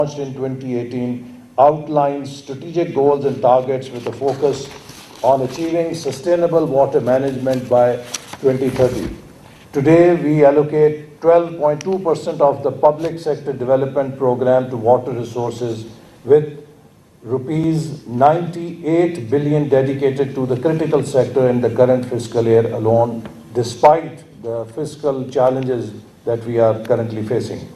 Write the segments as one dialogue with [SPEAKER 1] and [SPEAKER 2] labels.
[SPEAKER 1] launched in 2018 outlines strategic goals and targets with a focus on achieving sustainable water management by 2030. Today, we allocate 12.2% of the public sector development program to water resources, with rupees 98 billion dedicated to the critical sector in the current fiscal year alone, despite the fiscal challenges that we are currently facing.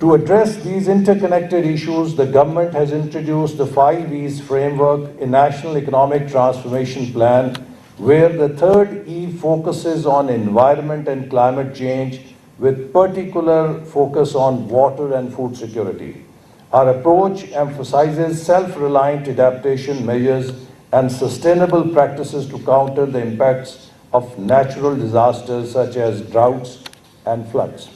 [SPEAKER 1] To address these interconnected issues, the government has introduced the 5 E's framework, a national economic transformation plan, where the third E focuses on environment and climate change, with particular focus on water and food security. Our approach emphasizes self-reliant adaptation measures and sustainable practices to counter the impacts of natural disasters such as droughts and floods.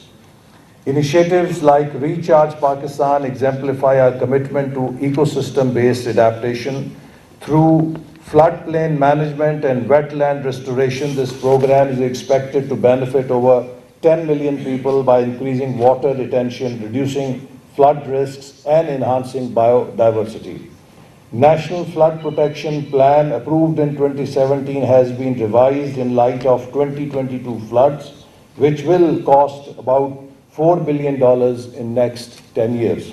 [SPEAKER 1] Initiatives like Recharge Pakistan exemplify our commitment to ecosystem-based adaptation. Through floodplain management and wetland restoration, this program is expected to benefit over 10 million people by increasing water retention, reducing flood risks, and enhancing biodiversity. National Flood Protection Plan, approved in 2017, has been revised in light of 2022 floods, which will cost about $4 billion in next 10 years.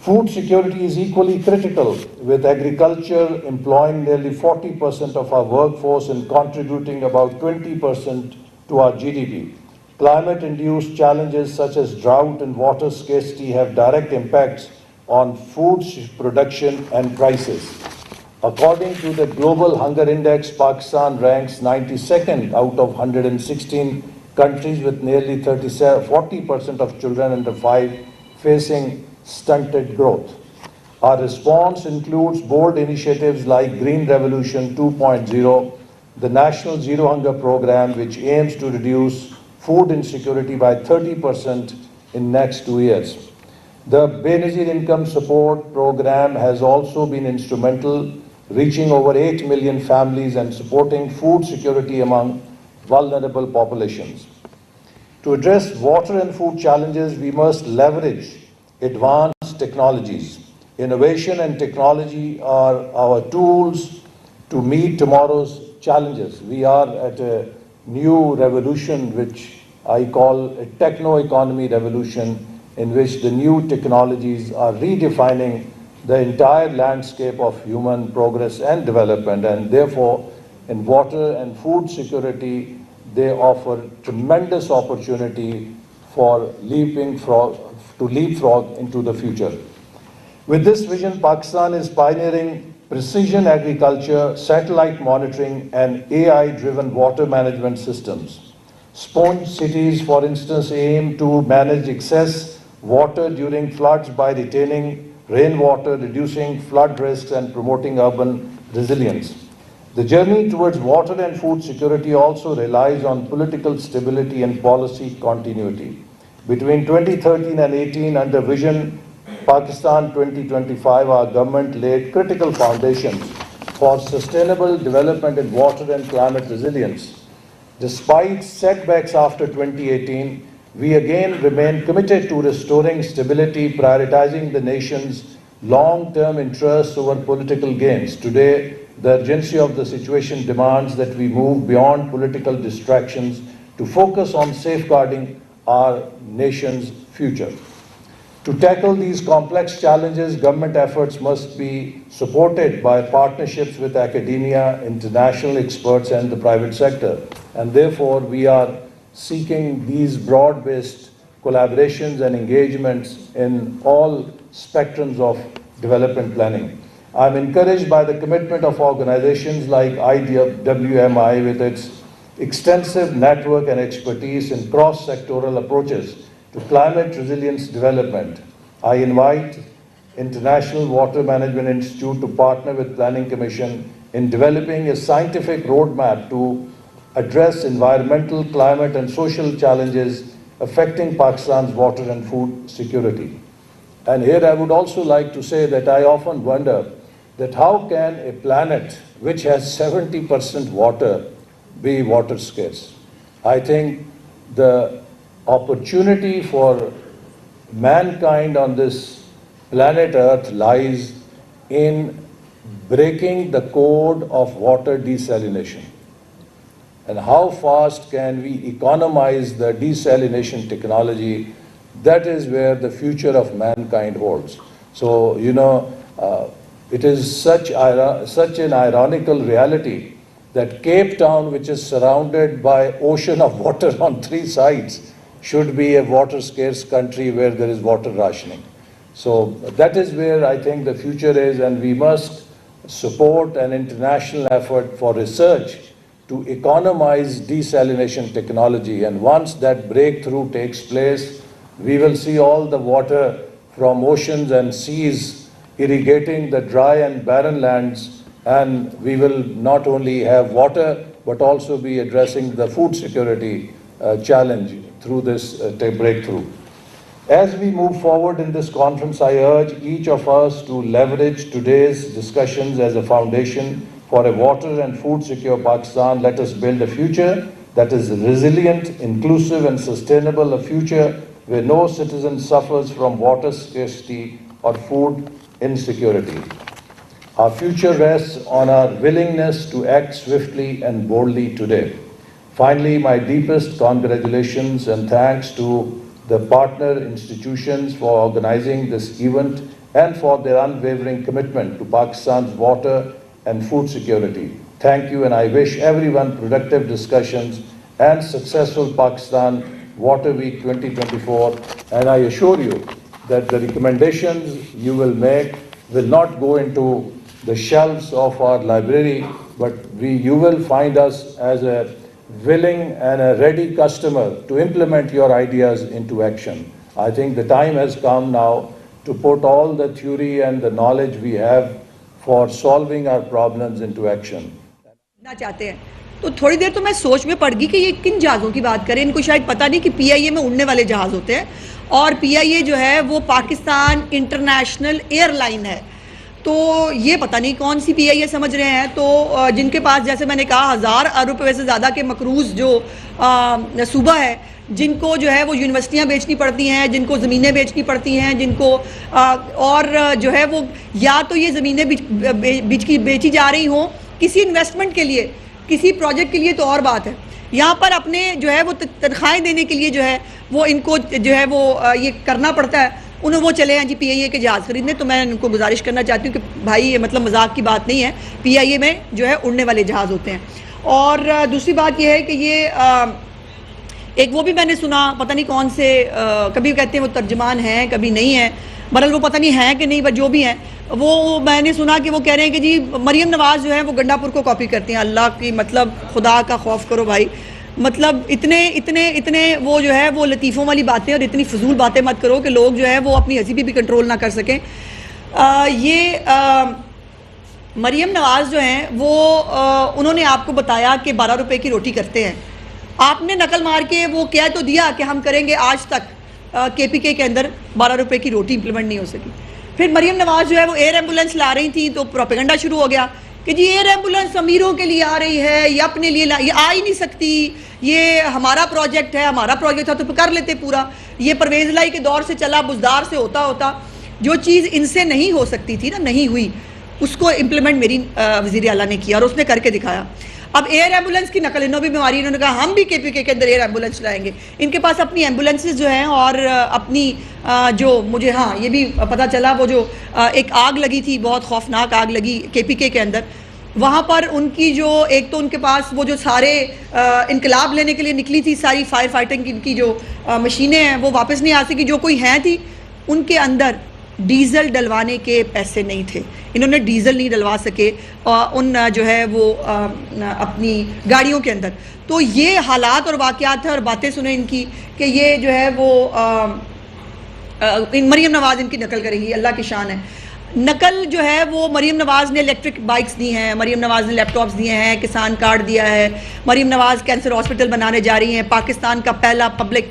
[SPEAKER 1] Food security is equally critical, with agriculture employing nearly 40% of our workforce and contributing about 20% to our GDP. Climate-induced challenges such as drought and water scarcity have direct impacts on food production and prices. According to the Global Hunger Index, Pakistan ranks 92nd out of 116 countries, with nearly 40% of children under 5 facing stunted growth. Our response includes bold initiatives like Green Revolution 2.0, the National Zero Hunger Program, which aims to reduce food insecurity by 30% in next 2 years. The Benazir Income Support Program has also been instrumental, reaching over 8 million families and supporting food security among vulnerable populations. To address water and food challenges, we must leverage advanced technologies. Innovation and technology are our tools to meet tomorrow's challenges. We are at a new revolution, which I call a techno-economy revolution, in which the new technologies are redefining the entire landscape of human progress and development, and therefore in water and food security, they offer tremendous opportunity for leapfrog into the future. With this vision, Pakistan is pioneering precision agriculture, satellite monitoring, and AI-driven water management systems. Sponge cities, for instance, aim to manage excess water during floods by retaining rainwater, reducing flood risks, and promoting urban resilience. The journey towards water and food security also relies on political stability and policy continuity. Between 2013 and 18, under Vision Pakistan 2025, our government laid critical foundations for sustainable development in water and climate resilience. Despite setbacks after 2018, we again remain committed to restoring stability, prioritizing the nation's long-term interests over political gains. Today, the urgency of the situation demands that we move beyond political distractions to focus on safeguarding our nation's future. To tackle these complex challenges, government efforts must be supported by partnerships with academia, international experts, and the private sector. And therefore, we are seeking these broad-based collaborations and engagements in all spectrums of development planning. I'm encouraged by the commitment of organizations like IWMI, with its extensive network and expertise in cross-sectoral approaches to climate resilience development. I invite International Water Management Institute to partner with Planning Commission in developing a scientific roadmap to address environmental, climate, and social challenges affecting Pakistan's water and food security. And here I would also like to say that I often wonder that how can a planet which has 70% water be water scarce? I think the opportunity for mankind on this planet Earth lies in breaking the code of water desalination. And how fast can we economize the desalination technology? That is where the future of mankind holds. So, it is such an ironical reality that Cape Town, which is surrounded by ocean of water on three sides, should be a water scarce country where there is water rationing. So that is where I think the future is, and we must support an international effort for research to economize desalination technology. And once that breakthrough takes place, we will see all the water from oceans and seas irrigating the dry and barren lands, and we will not only have water but also be addressing the food security challenge through this breakthrough. As we move forward in this conference, I urge each of us to leverage today's discussions as a foundation for a water and food secure Pakistan. Let us build a future that is resilient, inclusive and sustainable, a future where no citizen suffers from water scarcity or food insecurity. Our future rests on our willingness to act swiftly and boldly today. Finally, my deepest congratulations and thanks to the partner institutions for organizing this event and for their unwavering commitment to Pakistan's water and food security. Thank you, and I wish everyone productive discussions and successful Pakistan Water Week 2024. And I assure you that the recommendations you will make will not go into the shelves of our library, but you will find us as a willing and a ready customer to implement your ideas into action. I think the time has come now to put all the theory and the knowledge we have for solving our problems into action.
[SPEAKER 2] ना चाहते हैं तो थोड़ी देर तो मैं सोच में पड़ गई कि ये किन जहाज़ों की बात करें। इनको शायद पता नहीं कि PIA में उड़ने वाले जहाज़ होते हैं, और PIA जो है वो पाकिस्तान इंटरनेशनल एयरलाइन है। तो ये पता नहीं कौन सी PIA समझ रहे हैं। तो जिनके पास, जैसे मैंने कहा, 1000 अरब रुपये से ज़्यादा के मकरूज़ जो सूबा है, जिनको जो है वो यूनिवर्सिटियाँ बेचनी पड़ती हैं, जिनको ज़मीनें बेचनी पड़ती हैं, जिनको और जो है वो या तो ये ज़मीनें बेची जा रही हों किसी इन्वेस्टमेंट के लिए, किसी प्रोजेक्ट के लिए, तो और बात है। यहाँ पर अपने जो है वो तनख्वाहें देने के लिए जो है वो इनको जो है वो ये करना पड़ता है। उन्हें वो चले हैं जी PIA के जहाज़ खरीदने। तो मैं उनको गुजारिश करना चाहती हूँ कि भाई ये मतलब मजाक की बात नहीं है, PIA में जो है उड़ने वाले जहाज़ होते हैं। और दूसरी बात ये है कि ये एक वो भी मैंने सुना, पता नहीं कौन से, कभी कहते हैं वो तर्जमान हैं, कभी नहीं है, बहरहाल वो पता नहीं है कि नहीं, बट जो भी हैं वो मैंने सुना कि वो कह रहे हैं कि जी मरियम नवाज़ जो है वो गंडापुर को कॉपी करती हैं। अल्लाह की, मतलब खुदा का खौफ करो भाई, मतलब इतने वो जो है वो लतीफ़ों वाली बातें और इतनी फजूल बातें मत करो कि लोग जो है वो अपनी हंसी भी कंट्रोल ना कर सकें। मरियम नवाज़ जो हैं वो उन्होंने आपको बताया कि 12 रुपए की रोटी करते हैं। आपने नकल मार के वो कह तो दिया कि हम करेंगे, आज तक KPK के अंदर 12 रुपए की रोटी इंप्लीमेंट नहीं हो सकी। फिर मरियम नवाज़ जो है वो एयर एम्बुलेंस ला रही थी, तो प्रोपेगेंडा शुरू हो गया कि जी एयर एम्बुलेंस अमीरों के लिए आ रही है, ये अपने लिए ये आ ही नहीं सकती, ये हमारा प्रोजेक्ट है, हमारा प्रोजेक्ट था तो कर लेते पूरा। ये परवेज़ लाई के दौर से चला, बुज़दार से होता जो चीज़ इनसे नहीं हो सकती थी ना, नहीं हुई, उसको इम्प्लीमेंट मेरी वज़ीर आला ने किया और उसने करके दिखाया। अब एयर एम्बुलेंस की नकल इन्होंने भी मारी, इन्होंने कहा हम भी KPK के अंदर एयर एम्बुलेंस लाएंगे। इनके पास अपनी एम्बुलेंसेज जो हैं और अपनी जो मुझे ये भी पता चला, वो जो एक आग लगी थी, बहुत खौफनाक आग लगी KPK के अंदर, वहाँ पर उनकी जो एक तो उनके पास वो जो सारे इनकलाब लेने के लिए निकली थी सारी फायर फाइटिंग की जो मशीनें हैं वो वापस नहीं आ सकी। जो कोई हैं थी उनके अंदर डीज़ल डलवाने के पैसे नहीं थे, इन्होंने डीज़ल नहीं डलवा सके उन जो है वो अपनी गाड़ियों के अंदर। तो ये हालात और वाक़यात है और बातें सुने इनकी कि ये जो है वो मरियम नवाज़ इनकी नकल करेगी, अल्लाह की शान है। नकल जो है वो मरियम नवाज़ ने इलेक्ट्रिक बाइक्स दी हैं, मरियम नवाज़ ने लैपटॉप्स दिए हैं, किसान कार्ड दिया है, मरियम नवाज़ कैंसर हॉस्पिटल बनाने जा रही हैं, पाकिस्तान का पहला पब्लिक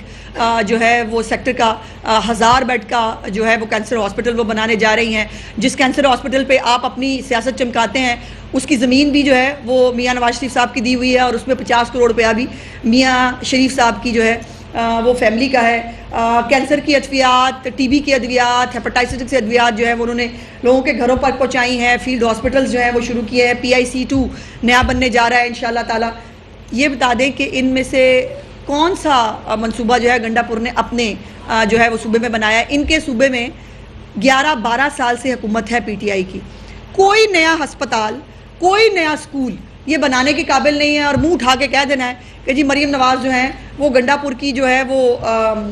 [SPEAKER 2] जो है वो सेक्टर का 1000 बेड का जो है वो कैंसर हॉस्पिटल वो बनाने जा रही हैं। जिस कैंसर हॉस्पिटल पे आप अपनी सियासत चमकाते हैं उसकी ज़मीन भी जो है वो मियाँ नवाज शरीफ साहब की दी हुई है और उसमें 50 करोड़ रुपया भी मियाँ शरीफ साहब की जो है वो फैमिली का है। कैंसर की अद्वियात, टीबी की अद्वियात, हेपेटाइटिस की अद्वियात जो है वो उन्होंने लोगों के घरों पर पहुँचाई हैं। फील्ड हॉस्पिटल्स जो हैं वो शुरू किए हैं। PIC2 नया बनने जा रहा है इंशाल्लाह ताला। ये बता दें कि इनमें से कौन सा मंसूबा जो है गंडापुर ने अपने जो है वो सूबे में बनाया है। इनके सूबे में 11-12 साल से हुकूमत है PTI की। कोई नया हस्पताल, कोई नया स्कूल ये बनाने के काबिल नहीं है। और मुंह उठा के कह देना है कि जी मरीम नवाज़ जो हैं वो गंडापुर की जो है वो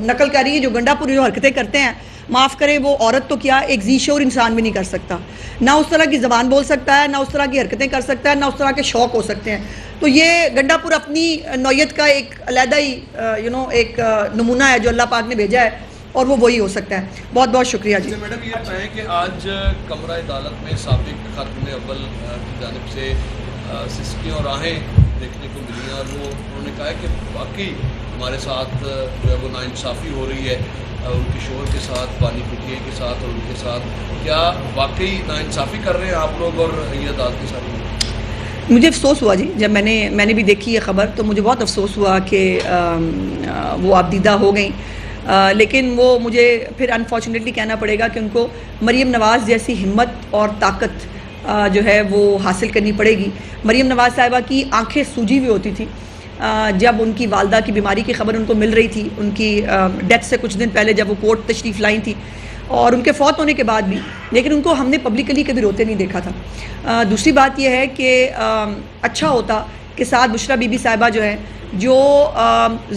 [SPEAKER 2] नकल कर रही है। जो गंडापुर जो हरकतें करते हैं, माफ़ करें, वो औरत तो क्या एक ज़ीशोर इंसान भी नहीं कर सकता। ना उस तरह की ज़बान बोल सकता है, ना उस तरह की हरकतें कर सकता है, ना उस तरह के शौक़ हो सकते हैं। तो ये गंडापुर अपनी नौयत का एक अलहदा ही एक नमूना है जो अल्लाह पाक ने भेजा है, और वो वही हो सकता है। बहुत बहुत शुक्रिया जी।
[SPEAKER 3] मैडम ये बताएं कि आज कमरा अदालत में साबिक खातून अव्वल की जानिब से सिस्कियों और राहें देखने को मिली हैं, और वो उन्होंने कहा है कि वाकई हमारे साथ जो है वो नाइंसाफ़ी हो रही है उनके शोहर के साथ, बानी PTI के साथ और उनके साथ। क्या वाकई नाइंसाफ़ी कर रहे हैं आप लोग और ये अदालत के साथ?
[SPEAKER 2] मुझे अफसोस हुआ जी, जब मैंने भी देखी ये ख़बर, तो मुझे बहुत अफसोस हुआ कि वो आबदीदा हो गई। लेकिन वो मुझे फिर अनफॉर्चुनेटली कहना पड़ेगा कि उनको मरीम नवाज़ जैसी हिम्मत और ताकत जो है वो हासिल करनी पड़ेगी। मरीम नवाज़ साहिबा की आंखें सूजी हुई होती थी जब उनकी वालदा की बीमारी की खबर उनको मिल रही थी, उनकी डेथ से कुछ दिन पहले जब वो कोर्ट तशरीफ़ लाई थी, और उनके फौत होने के बाद भी। लेकिन उनको हमने पब्लिकली कभी रोते नहीं देखा था। दूसरी बात यह है कि अच्छा होता कि साथ बुशरा बीबी साहिबा जो है, जो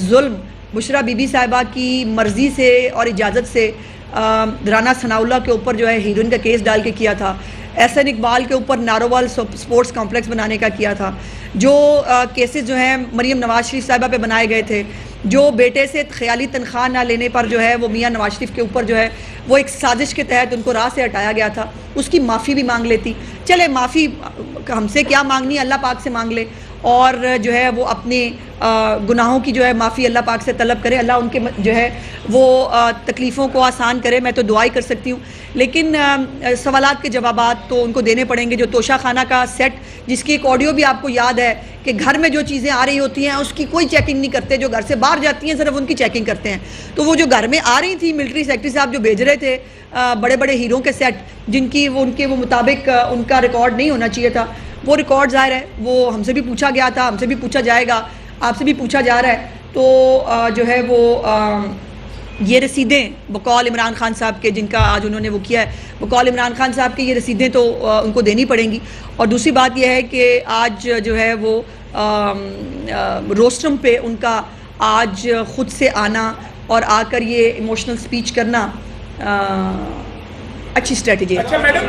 [SPEAKER 2] जुल्म बुशरा बीबी साहिबा की मर्ज़ी से और इजाज़त से राना सनाउल्लाह के ऊपर जो है हीरोइन का केस डाल के किया था, ahsan इकबाल के ऊपर नारोवाल स्पोर्ट्स कॉम्प्लेक्स बनाने का किया था, जो केसेस जो हैं मरीम नवाज शरीफ साहिबा पे बनाए गए थे, जो बेटे से ख़याली तनख्वाह ना लेने पर जो है वो मियाँ नवाज शरीफ के ऊपर जो है वो एक साजिश के तहत उनको राह से हटाया गया था, उसकी माफ़ी भी मांग लेती। चले, माफ़ी हमसे क्या मांगनी, अल्लाह पाक से मांग ले, और जो है वो अपने गुनाहों की जो है माफ़ी अल्लाह पाक से तलब करे। अल्लाह उनके जो है वो तकलीफ़ों को आसान करे। मैं तो दुआ ही कर सकती हूँ। लेकिन सवालात के जवाबात तो उनको देने पड़ेंगे। जो तोशा खाना का सेट, जिसकी एक ऑडियो भी आपको याद है कि घर में जो चीज़ें आ रही होती हैं उसकी कोई चेकिंग नहीं करते, जो घर से बाहर जाती हैं सिर्फ उनकी चेकिंग करते हैं। तो वो जो घर में आ रही थी, मिलिट्री सेक्रेटरी साहब जो भेज रहे थे बड़े बड़े हीरों के सेट, जिनकी वो उनके वो मुताबिक उनका रिकॉर्ड नहीं होना चाहिए था, वो रिकॉर्ड ज़ाहिर है वो हमसे भी पूछा गया था, हमसे भी पूछा जाएगा, आपसे भी पूछा जा रहा है। तो जो है वो ये रसीदें बकौल इमरान खान साहब के, जिनका आज उन्होंने वो किया है, बकौल इमरान खान साहब के ये रसीदें तो उनको देनी पड़ेंगी। और दूसरी बात यह है कि आज जो है वो रोस्ट्रम पे उनका आज ख़ुद से आना और आकर ये इमोशनल स्पीच करना अच्छी स्ट्रेटजी है।
[SPEAKER 4] अच्छा मैडम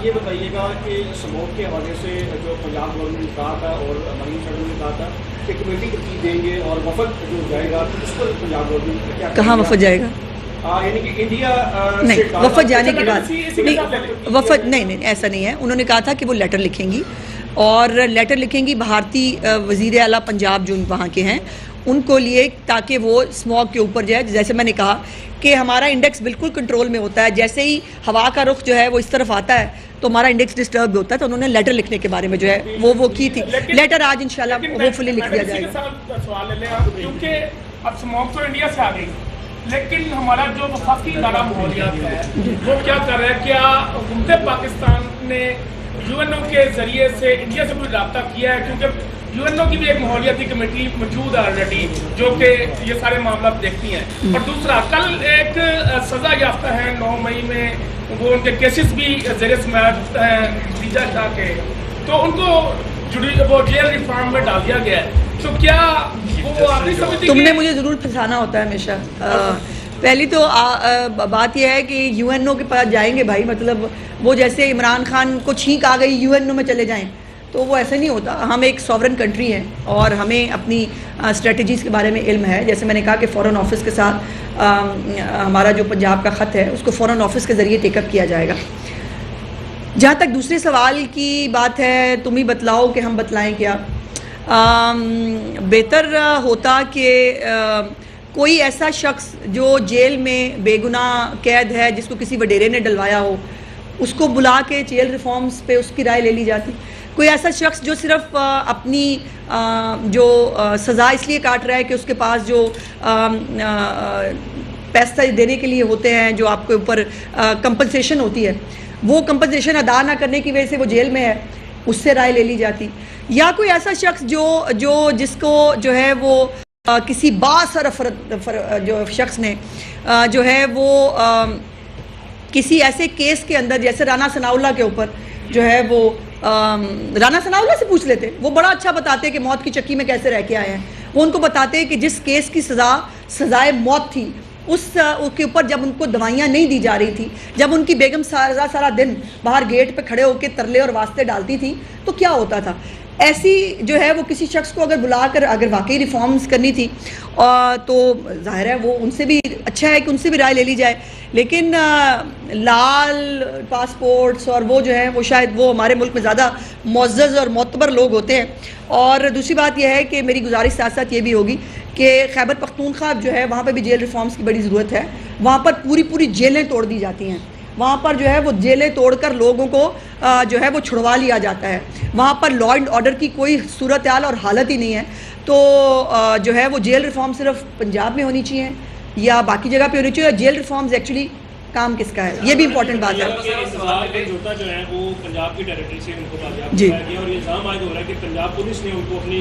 [SPEAKER 4] ये बताइएगा कि स्मोक के हवाले से जो पंजाब गवर्नमेंट ने कहा था और मरीन साहब ने कहा था कि कमेटी तरतीब देंगे और वफद जो जाएगा, तो उस पर पंजाब गवर्नमेंट क्या
[SPEAKER 2] कहाँ वफद जाएगा?
[SPEAKER 4] यानी कि इंडिया
[SPEAKER 2] नहीं, वफद जाने की बात नहीं, वफद नहीं, ऐसा नहीं है। उन्होंने कहा था कि वो लेटर लिखेंगी, और लेटर लिखेंगी भारतीय वज़ीर आला पंजाब जो वहाँ के हैं उनको लिए, ताकि वो स्मॉग के ऊपर जाए। जैसे मैंने कहा कि हमारा इंडेक्स बिल्कुल कंट्रोल में होता है, जैसे ही हवा का रुख जो है वो इस तरफ आता है तो हमारा इंडेक्स डिस्टर्ब होता है। तो उन्होंने लेटर लिखने के बारे में जो है वो की थी। लेटर आज इंशाल्लाह होपफुली लिख दिया जाएगा।
[SPEAKER 5] सवाल ले आप, क्योंकि अब स्मॉग तो इंडिया से आ गई, लेकिन हमारा जो वफाकी इदारा माहौलियात है वो क्या कर रहा है? क्या हुकूमत पाकिस्तान ने UNO के जरिए से इंडिया से कोई रब्ता किया है? क्योंकि UNO की भी एक माहौलियाती कमेटी मौजूद है ऑलरेडी, जो कि ये सारे मामला देखती हैं। और दूसरा, कल एक सज़ा याफ्ता है 9 मई में, वो उनके केसेस भी ज़ेर समाअत हैं खदीजा शाह के, तो उनको वो जेल रिफॉर्म में डाल दिया गया है। तो क्या वो आपकी समिति,
[SPEAKER 2] तुमने मुझे ज़रूर फंसाना होता है हमेशा। पहली तो बात यह है कि UNO के पास जाएंगे भाई, मतलब वो जैसे इमरान खान को छींक आ गई UNO में चले जाएं, तो वो ऐसे नहीं होता। हम एक सॉवरन कंट्री हैं और हमें अपनी स्ट्रेटजीज़ के बारे में इल्म है। जैसे मैंने कहा कि फ़ॉरेन ऑफिस के साथ हमारा जो पंजाब का ख़त है उसको फ़ॉरेन ऑफिस के ज़रिए टेकअप किया जाएगा। जहाँ तक दूसरे सवाल की बात है, तुम ही बतलाओ कि हम बतलाएं क्या। बेहतर होता कि कोई ऐसा शख्स जो जेल में बेगुनाह कैद है, जिसको किसी वडेरे ने डलवाया हो, उसको बुला के जेल रिफॉर्म्स पे उसकी राय ले ली जाती। कोई ऐसा शख्स जो सिर्फ अपनी सज़ा इसलिए काट रहा है कि उसके पास जो पैसा देने के लिए होते हैं, जो आपके ऊपर कंपनसेशन होती है, वो कंपनसेशन अदा ना करने की वजह से वो जेल में है, उससे राय ले ली जाती। या कोई ऐसा शख्स जिसको जो है वो किसी बासर जो शख्स ने जो है वो किसी ऐसे केस के अंदर, जैसे राना सनाउल्लाह के ऊपर जो है वो राना सनाउल्लाह से पूछ लेते, वो बड़ा अच्छा बताते कि मौत की चक्की में कैसे रह के आए हैं। वो उनको बताते कि जिस केस की सजाए मौत थी, उसके ऊपर जब उनको दवाइयाँ नहीं दी जा रही थी, जब उनकी बेगम सारा दिन बाहर गेट पे खड़े होकर तरले और वास्ते डालती थी, तो क्या होता था। ऐसी जो है वो किसी शख्स को अगर बुलाकर अगर वाकई रिफॉर्म्स करनी थी तो जाहिर है वो उनसे भी अच्छा है कि उनसे भी राय ले ली जाए। लेकिन लाल पासपोर्ट्स और वो जो है वो शायद वो हमारे मुल्क में ज़्यादा मुअज़्ज़ज़ और मोतबर लोग होते हैं। और दूसरी बात यह है कि मेरी गुजारिश साथ साथ ये भी होगी कि खैबर पख्तूनख्वा जो है वहाँ पर भी जेल रिफॉर्म्स की बड़ी ज़रूरत है। वहाँ पर पूरी जेलें तोड़ दी जाती हैं, वहाँ पर जो है वो जेलें तोड़कर लोगों को जो है वो छुड़वा लिया जाता है। वहाँ पर लॉ एंड ऑर्डर की कोई सूरत हाल और हालत ही नहीं है। तो जो है वो जेल रिफॉर्म सिर्फ पंजाब में होनी चाहिए या बाकी जगह पे होनी चाहिए। जेल रिफॉर्म्स एक्चुअली काम किसका है, ये भी इंपॉर्टेंट बात है।
[SPEAKER 4] जो है वो पंजाब की टेरिटरी से उनको बाजियाफ्त
[SPEAKER 2] जी,
[SPEAKER 4] कराया गया और ये इल्ज़ाम आज हो रहा है कि पंजाब पुलिस ने उनको अपनी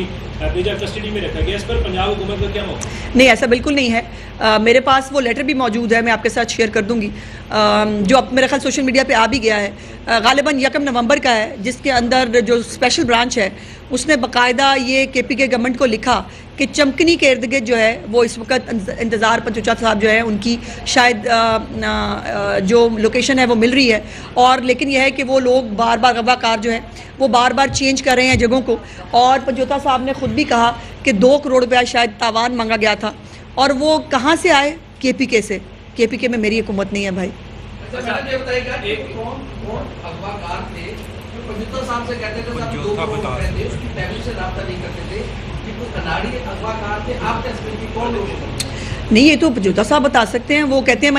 [SPEAKER 4] बेजा कस्टडी में रखा गया। इस पर पंजाब हुकूमत का क्या मौका?
[SPEAKER 2] नहीं, ऐसा बिल्कुल नहीं है। मेरे पास वो लेटर भी मौजूद है, मैं आपके साथ शेयर कर दूंगी, जो अब मेरा ख्याल सोशल मीडिया पे आ भी गया है। गालिबन 1 नवंबर का है, जिसके अंदर जो स्पेशल ब्रांच है उसने बाकायदा ये KPK गवर्नमेंट को लिखा कि चमकनी के इर्द गिर्द जो है वो इस वक्त इंतज़ार पंचोचा साहब जो है उनकी शायद जो लोकेशन है वो मिल रही है। और लेकिन यह है कि वो लोग बार बार अगवाकार जो है वो बार बार चेंज कर रहे हैं जगहों को। और पंचोता साहब ने ख़ुद भी कहा कि 2 करोड़ रुपया शायद तावान मांगा गया था, और वो कहाँ से आए? KPK से। KPK में मेरी हुकूमत नहीं है भाई। नहीं, ये तो पंचोता साहब बता सकते हैं। वो कहते हैं